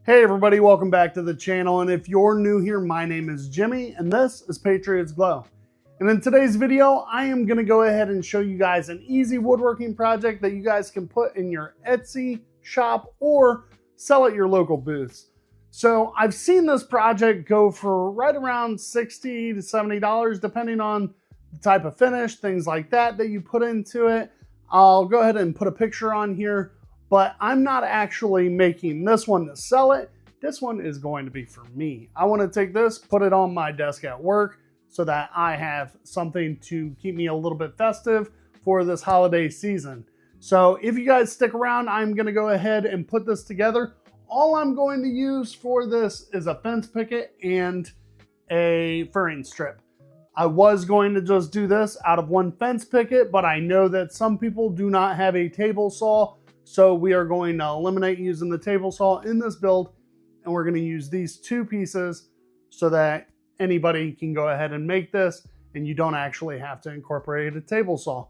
Hey everybody, welcome back to the channel, and if you're new here, my name is Jimmy and this is Patriots Glow. And in today's video, I am going to go ahead and show you guys an easy woodworking project that you guys can put in your Etsy shop or sell at your local booths. So I've seen this project go for right around $60 to $70 depending on the type of finish, things like that you put into it. I'll go ahead and put a picture on here. But I'm not actually making this one to sell it. This one is going to be for me. I want to take this, put it on my desk at work so that I have something to keep me a little bit festive for this holiday season. So if you guys stick around, I'm going to go ahead and put this together. All I'm going to use for this is a fence picket and a furring strip. I was going to just do this out of one fence picket, but I know that some people do not have a table saw. So we are going to eliminate using the table saw in this build, and we're going to use these two pieces so that anybody can go ahead and make this and you don't actually have to incorporate a table saw.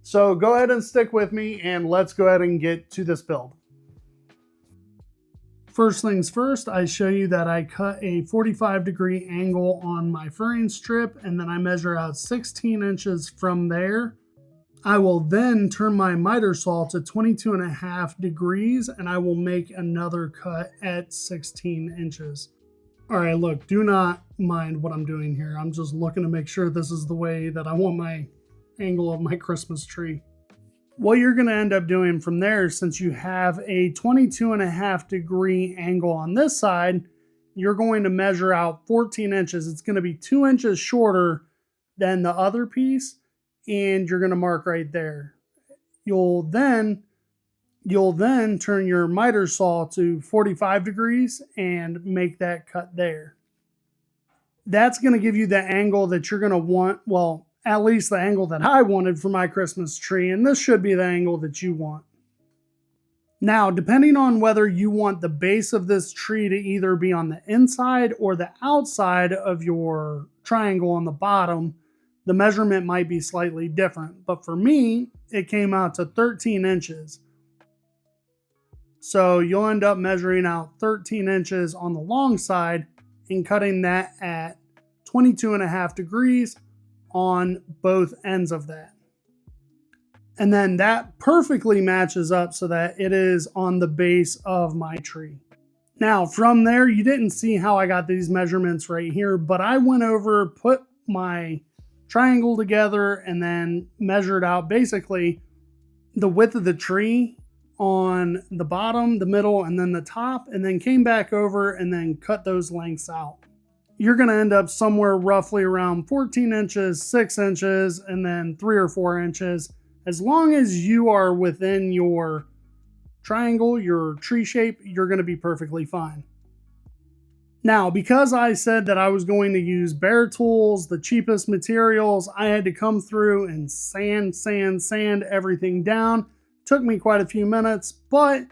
So go ahead and stick with me and let's go ahead and get to this build. First things first, I show you that I cut a 45-degree angle on my furring strip, and then I measure out 16 inches from there. I will then turn my miter saw to 22.5 degrees and I will make another cut at 16 inches. All right, look, do not mind what I'm doing here. I'm just looking to make sure this is the way that I want my angle of my Christmas tree. What you're gonna end up doing from there, since you have a 22.5 degree angle on this side, you're going to measure out 14 inches. It's gonna be 2 inches shorter than the other piece. And you're going to mark right there. You'll then turn your miter saw to 45 degrees and make that cut there. That's going to give you the angle that you're going to want, well, at least the angle that I wanted for my Christmas tree, and this should be the angle that you want. Now, depending on whether you want the base of this tree to either be on the inside or the outside of your triangle on the bottom, the measurement might be slightly different, but for me, it came out to 13 inches. So you'll end up measuring out 13 inches on the long side and cutting that at 22.5 degrees on both ends of that. And then that perfectly matches up so that it is on the base of my tree. Now from there, you didn't see how I got these measurements right here, but I went over, put my triangle together and then measured out basically the width of the tree on the bottom, the middle, and then the top, and then came back over and then cut those lengths out. You're going to end up somewhere roughly around 14 inches, 6 inches, and then 3 or 4 inches. As long as you are within your triangle, your tree shape, you're going to be perfectly fine. Now, because I said that I was going to use bare tools, the cheapest materials, I had to come through and sand everything down. Took me quite a few minutes, but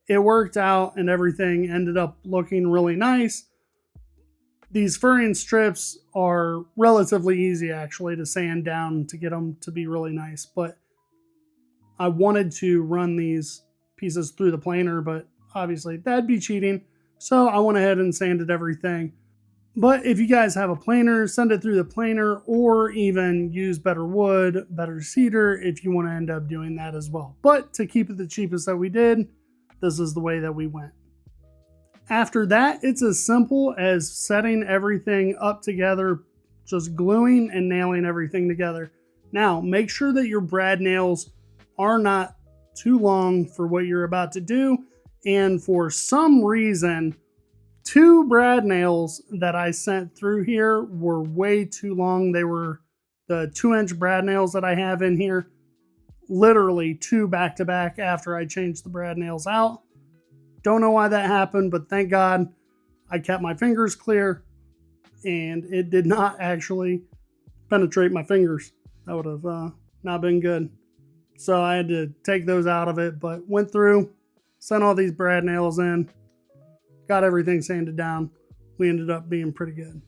it worked out and everything ended up looking really nice. These furring strips are relatively easy actually to sand down to get them to be really nice, but I wanted to run these pieces through the planer, but obviously that'd be cheating. So I went ahead and sanded everything. But if you guys have a planer, send it through the planer or even use better wood, better cedar if you want to end up doing that as well. But to keep it the cheapest that we did, this is the way that we went. After that, it's as simple as setting everything up together, just gluing and nailing everything together. Now, make sure that your brad nails are not too long for what you're about to do. And for some reason, 2 brad nails that I sent through here were way too long. They were the 2-inch brad nails that I have in here. Literally 2 back to back after I changed the brad nails out. Don't know why that happened, but thank God I kept my fingers clear and it did not actually penetrate my fingers. That would have not been good. So I had to take those out of it, but went through, sent all these brad nails in, got everything sanded down. We ended up being pretty good.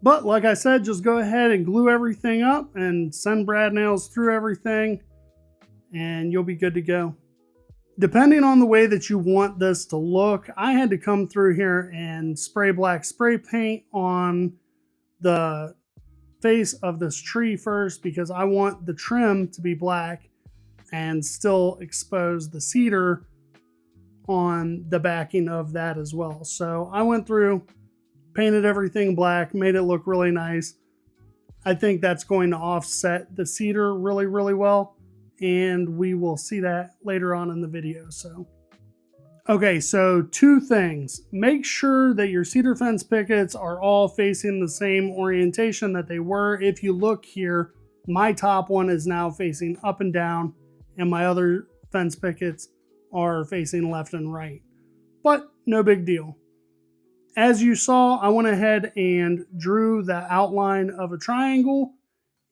But like I said, just go ahead and glue everything up and send brad nails through everything and you'll be good to go. Depending on the way that you want this to look, I had to come through here and spray black spray paint on the face of this tree first because I want the trim to be black and still expose the cedar on the backing of that as well. So I went through, painted everything black, made it look really nice. I think that's going to offset the cedar really, really well. And we will see that later on in the video. So, okay, so two things. Make sure that your cedar fence pickets are all facing the same orientation that they were. If you look here, my top one is now facing up and down, and my other fence pickets are facing left and right. But no big deal. As you saw, I went ahead and drew the outline of a triangle,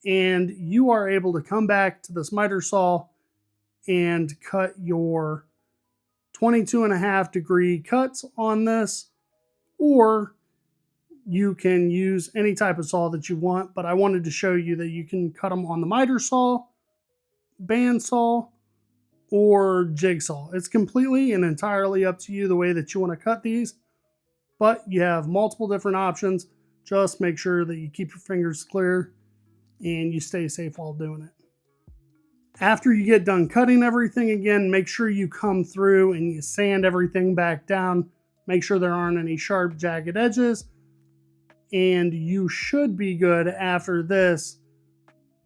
and you are able to come back to this miter saw and cut your 22.5-degree cuts on this, or you can use any type of saw that you want, but I wanted to show you that you can cut them on the miter saw, bandsaw, or jigsaw. It's completely and entirely up to you the way that you want to cut these, but you have multiple different options. Just make sure that you keep your fingers clear and you stay safe while doing it. After you get done cutting everything again, make sure you come through and you sand everything back down. Make sure there aren't any sharp, jagged edges. And you should be good after this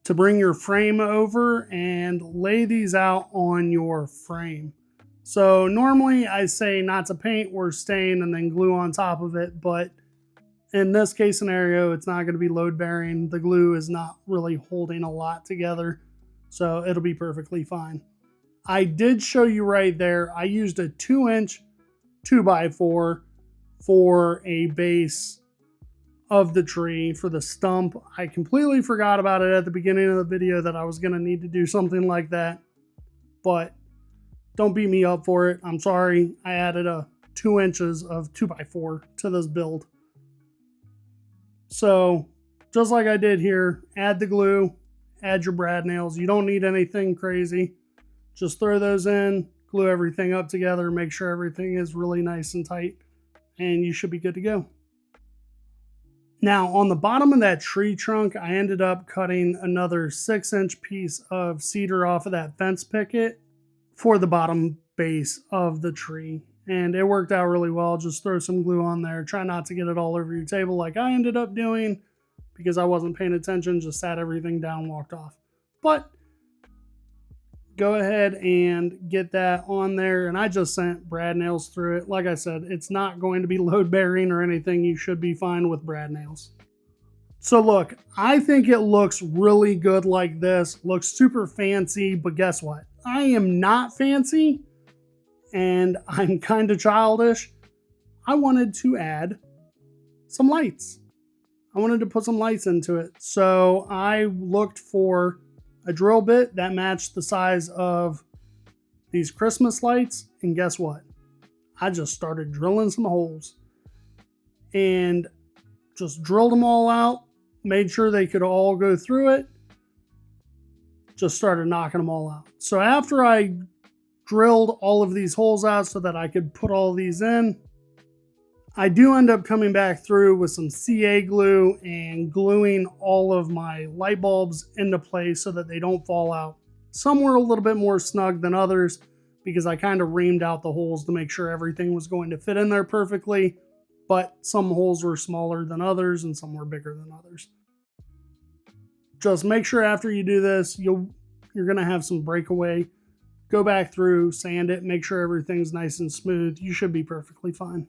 to bring your frame over and lay these out on your frame. So normally I say not to paint or stain and then glue on top of it, but in this case scenario, it's not going to be load bearing. The glue is not really holding a lot together, so it'll be perfectly fine. I did show you right there, I used a 2-inch 2x4 for a base of the tree for the stump. I completely forgot about it at the beginning of the video that I was going to need to do something like that, but don't beat me up for it. I'm sorry. I added a 2 inches of 2x4 to this build. So just like I did here, add the glue, add your brad nails. You don't need anything crazy. Just throw those in, glue everything up together, make sure everything is really nice and tight, and you should be good to go. Now on the bottom of that tree trunk, I ended up cutting another 6-inch piece of cedar off of that fence picket for the bottom base of the tree. And it worked out really well. Just throw some glue on there. Try not to get it all over your table like I ended up doing because I wasn't paying attention. Just sat everything down, walked off. But go ahead and get that on there. And I just sent brad nails through it. Like I said, it's not going to be load bearing or anything. You should be fine with brad nails. So look, I think it looks really good like this. Looks super fancy, but guess what? I am not fancy. And I'm kind of childish. I wanted to add some lights. I wanted to put some lights into it. So I looked for a drill bit that matched the size of these Christmas lights. And guess what? I just started drilling some holes and just drilled them all out, made sure they could all go through it. Just started knocking them all out. So after I drilled all of these holes out so that I could put all these in, I do end up coming back through with some CA glue and gluing all of my light bulbs into place so that they don't fall out. Some were a little bit more snug than others because I kind of reamed out the holes to make sure everything was going to fit in there perfectly, but some holes were smaller than others and some were bigger than others. Just make sure after you do this, you're going to have some breakaway. Go back through, sand it, make sure everything's nice and smooth. You should be perfectly fine.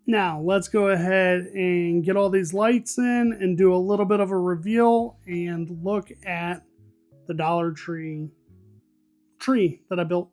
Now, let's go ahead and get all these lights in and do a little bit of a reveal and look at the Dollar Tree tree that I built.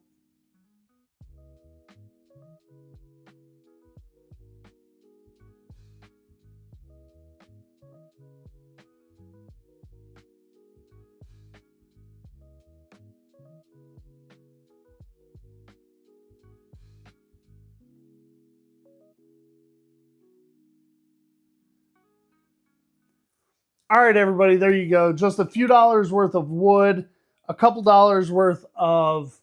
All right, everybody, there you go. Just a few dollars worth of wood, a couple dollars worth of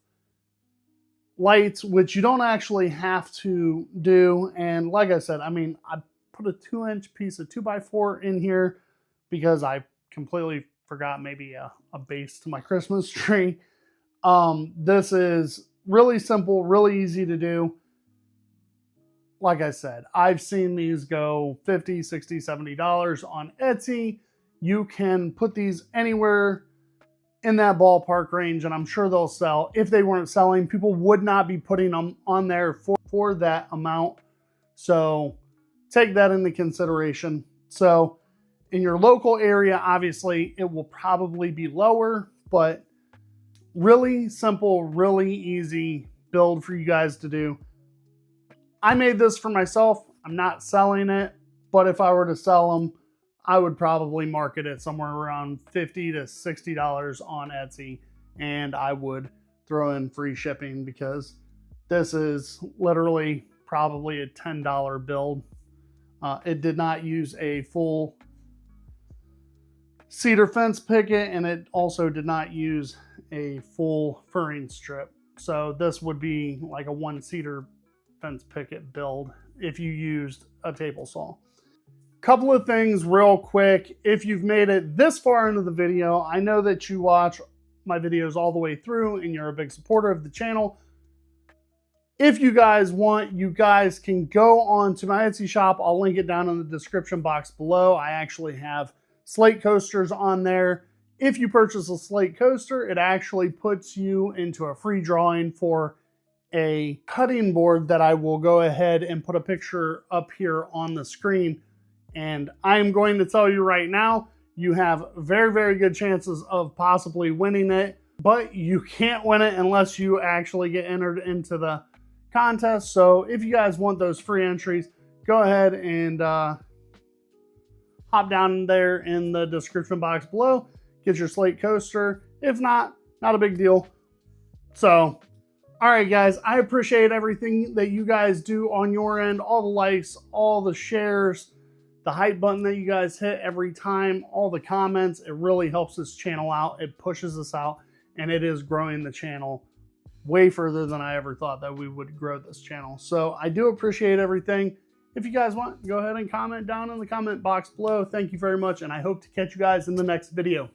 lights, which you don't actually have to do. And like I said, I mean, I put a 2-inch piece of 2x4 in here because I completely forgot maybe a base to my Christmas tree. This is really simple, really easy to do. Like I said, I've seen these go $50, $60, $70 on Etsy. You can put these anywhere in that ballpark range, and I'm sure they'll sell. If they weren't selling, people would not be putting them on there for that amount. So take that into consideration. So in your local area, obviously, it will probably be lower, but really simple, really easy build for you guys to do. I made this for myself. I'm not selling it, but if I were to sell them, I would probably market it somewhere around $50 to $60 on Etsy, and I would throw in free shipping because this is literally probably a $10 build. It did not use a full cedar fence picket, and it also did not use a full furring strip. So this would be like a 1 cedar fence picket build if you used a table saw. Couple of things real quick. If you've made it this far into the video, I know that you watch my videos all the way through and you're a big supporter of the channel. If you guys want, you guys can go on to my Etsy shop. I'll link it down in the description box below. I actually have slate coasters on there. If you purchase a slate coaster, it actually puts you into a free drawing for a cutting board that I will go ahead and put a picture up here on the screen. And I'm going to tell you right now, you have very, very good chances of possibly winning it, but you can't win it unless you actually get entered into the contest. So if you guys want those free entries, go ahead and hop down there in the description box below, get your slate coaster. If not, not a big deal. So, all right, guys, I appreciate everything that you guys do on your end, all the likes, all the shares, the hype button that you guys hit every time, all the comments. It really helps this channel out. It pushes us out, and it is growing the channel way further than I ever thought that we would grow this channel. So I do appreciate everything. If you guys want, go ahead and comment down in the comment box below. Thank you very much, and I hope to catch you guys in the next video.